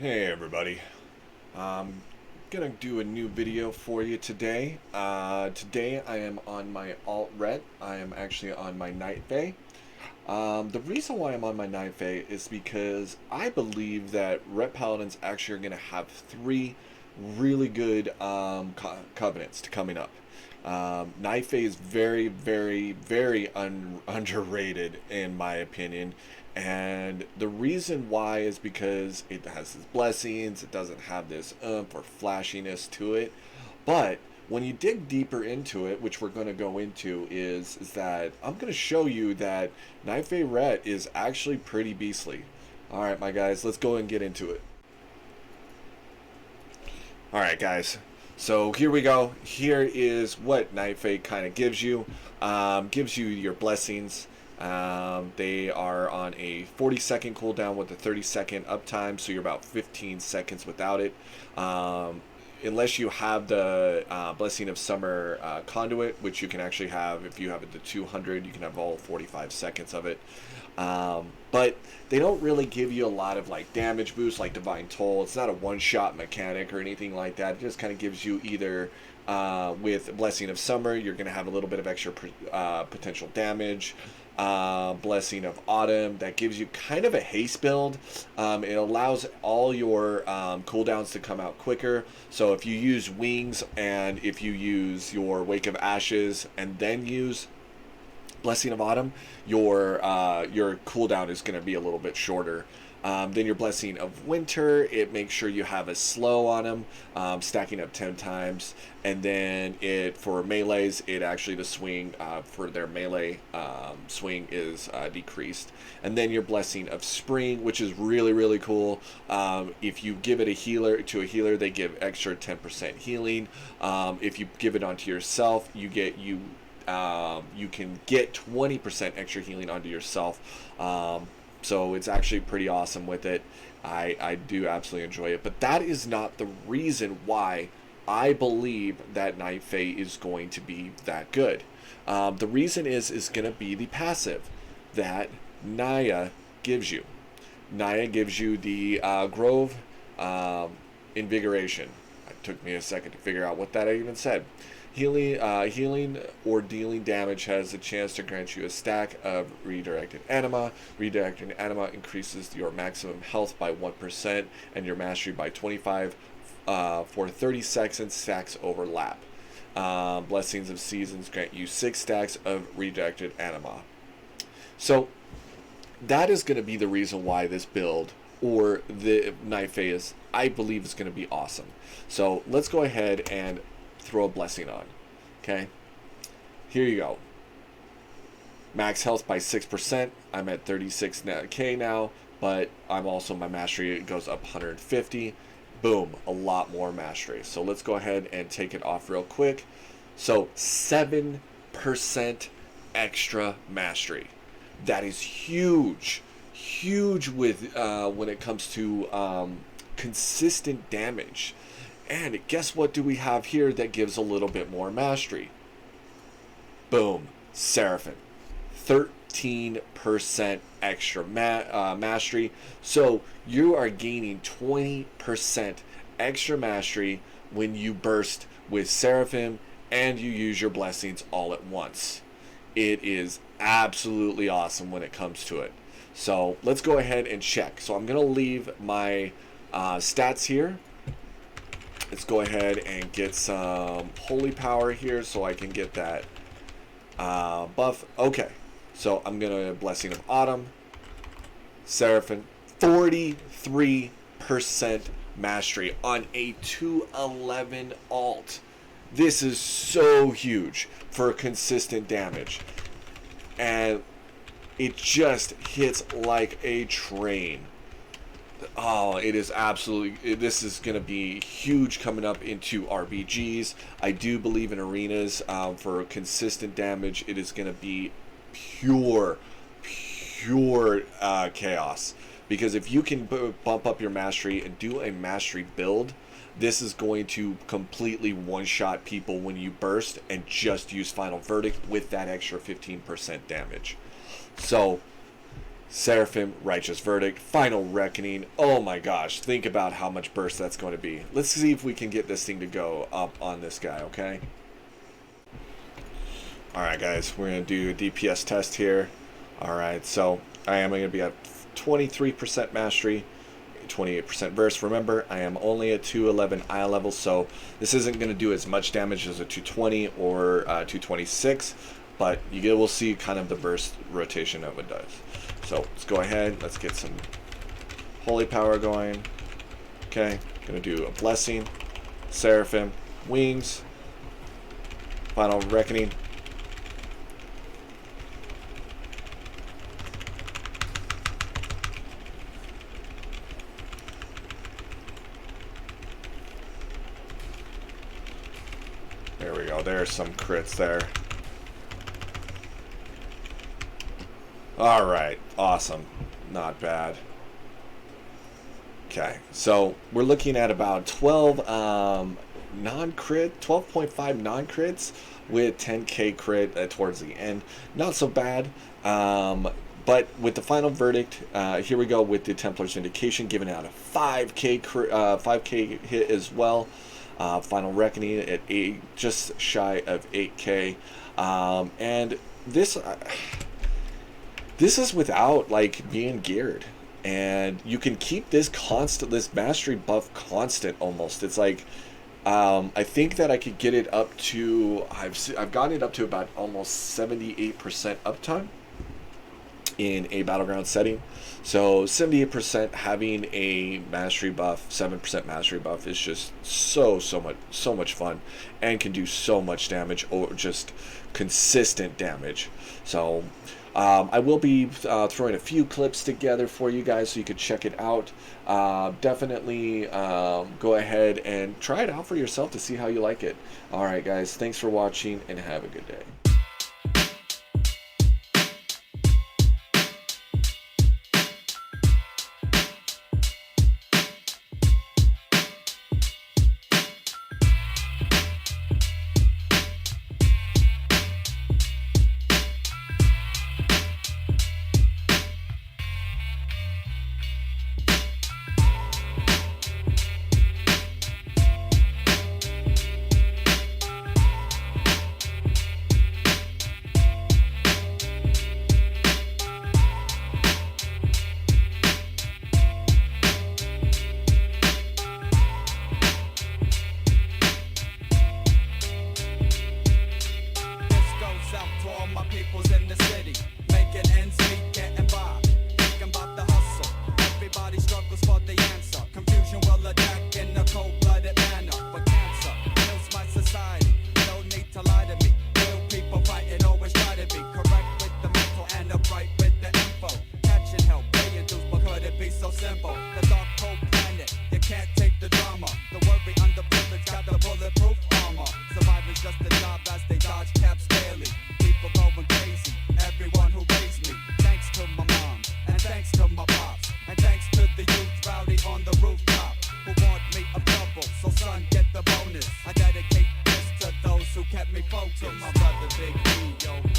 Hey everybody, I'm gonna do a new video for you today. Today I am on my alt ret. I am actually on my Night Fae. The reason why I'm on my Night Fae is because I believe that ret paladins actually are gonna have three really good covenants to coming up. Night Fae is very, very, very underrated in my opinion, and the reason why is because it has its blessings. It doesn't have this oomph or flashiness to it, but when you dig deeper into it, which we're going to go into, is that I'm going to show you that Night Fae Ret is actually pretty beastly. All right, my guys, let's go and get into it. All right, guys. So here we go. Here is what Night Fae kind of gives you. Gives you your blessings. They are on a 40-second cooldown with a 30-second uptime, so you're about 15 seconds without it. Unless you have the Blessing of Summer Conduit, which you can actually have if you have it to 200, you can have all 45 seconds of it. But they don't really give you a lot of like damage boosts like Divine Toll. It's not a one-shot mechanic or anything like that. It just kind of gives you either with Blessing of Summer, you're going to have a little bit of extra potential damage. Blessing of Autumn, that gives you kind of a haste build. It allows all your cooldowns to come out quicker. So if you use Wings and if you use your Wake of Ashes and then use Blessing of Autumn, your cooldown is going to be a little bit shorter. Then your Blessing of Winter, it makes sure you have a slow on them, stacking up 10 times. And then it for melees, it actually the swing for their melee swing is decreased. And then your Blessing of Spring, which is really, really cool. If you give it a healer to a healer, they give extra 10% healing. If you give it onto yourself, you can get 20% extra healing onto yourself. So it's actually pretty awesome with it. I do absolutely enjoy it. But that is not the reason why I believe that Night Fae is going to be that good. The reason is going to be the passive that Naya gives you. Naya gives you the Grove Invigoration. It took me a second to figure out what that even said. Healing or dealing damage has a chance to grant you a stack of redirected anima. Redirected anima increases your maximum health by 1% and your mastery by 25 for 30 seconds. Stacks overlap. Blessings of Seasons grant you 6 stacks of redirected anima. So that is going to be the reason why this build or the Night Fae is, I believe, is going to be awesome. So let's go ahead and throw a blessing on. Okay, here you go. Max health by 6%. I'm at 36k now, but I'm also, my mastery goes up 150. Boom, a lot more mastery. So let's go ahead and take it off real quick. So 7% extra mastery. That is huge with when it comes to consistent damage. And guess what do we have here that gives a little bit more mastery? Boom, Seraphim. 13% extra mastery. So you are gaining 20% extra mastery when you burst with Seraphim and you use your blessings all at once. It is absolutely awesome when it comes to it. So let's go ahead and check. So I'm going to leave my stats here. Let's go ahead and get some holy power here so I can get that buff. Okay, so I'm going to Blessing of Autumn, Seraphim, 43% mastery on a 211 alt. This is so huge for consistent damage. And it just hits like a train. Oh, it is absolutely, this is going to be huge coming up into RBGs. I do believe in arenas for consistent damage. It is going to be pure chaos. Because if you can bump up your mastery and do a mastery build, this is going to completely one-shot people when you burst and just use Final Verdict with that extra 15% damage. So Seraphim, Righteous Verdict, Final Reckoning. Oh my gosh, think about how much burst that's going to be. Let's see if we can get this thing to go up on this guy, okay? Alright guys, we're going to do a DPS test here. Alright, so I am going to be at 23% mastery, 28% burst. Remember, I am only at 211 eye level, so this isn't going to do as much damage as a 220 or 226, but you will see kind of the burst rotation of it does. So let's go ahead, let's get some holy power going. Okay, gonna do a blessing, Seraphim, wings, Final Reckoning. There we go, there's some crits there. Alright, awesome. Not bad. Okay, so we're looking at about 12 non-crit, 12.5 non-crits with 10k crit towards the end. Not so bad. But with the Final Verdict, here we go with the Templar's Vindication, giving out a 5k hit as well. Final Reckoning at just shy of 8k. And this is without like being geared, and you can keep this mastery buff constant almost. It's like I think that I could get it up to I've gotten it up to about almost 78% uptime in a battleground setting. So 78% having a mastery buff, 7% mastery buff is just so much fun, and can do so much damage, or just consistent damage. So I will be throwing a few clips together for you guys so you could check it out. Definitely go ahead and try it out for yourself to see how you like it. Alright guys, thanks for watching and have a good day. I dedicate this to those who kept me focused. To my brother Big E, yo.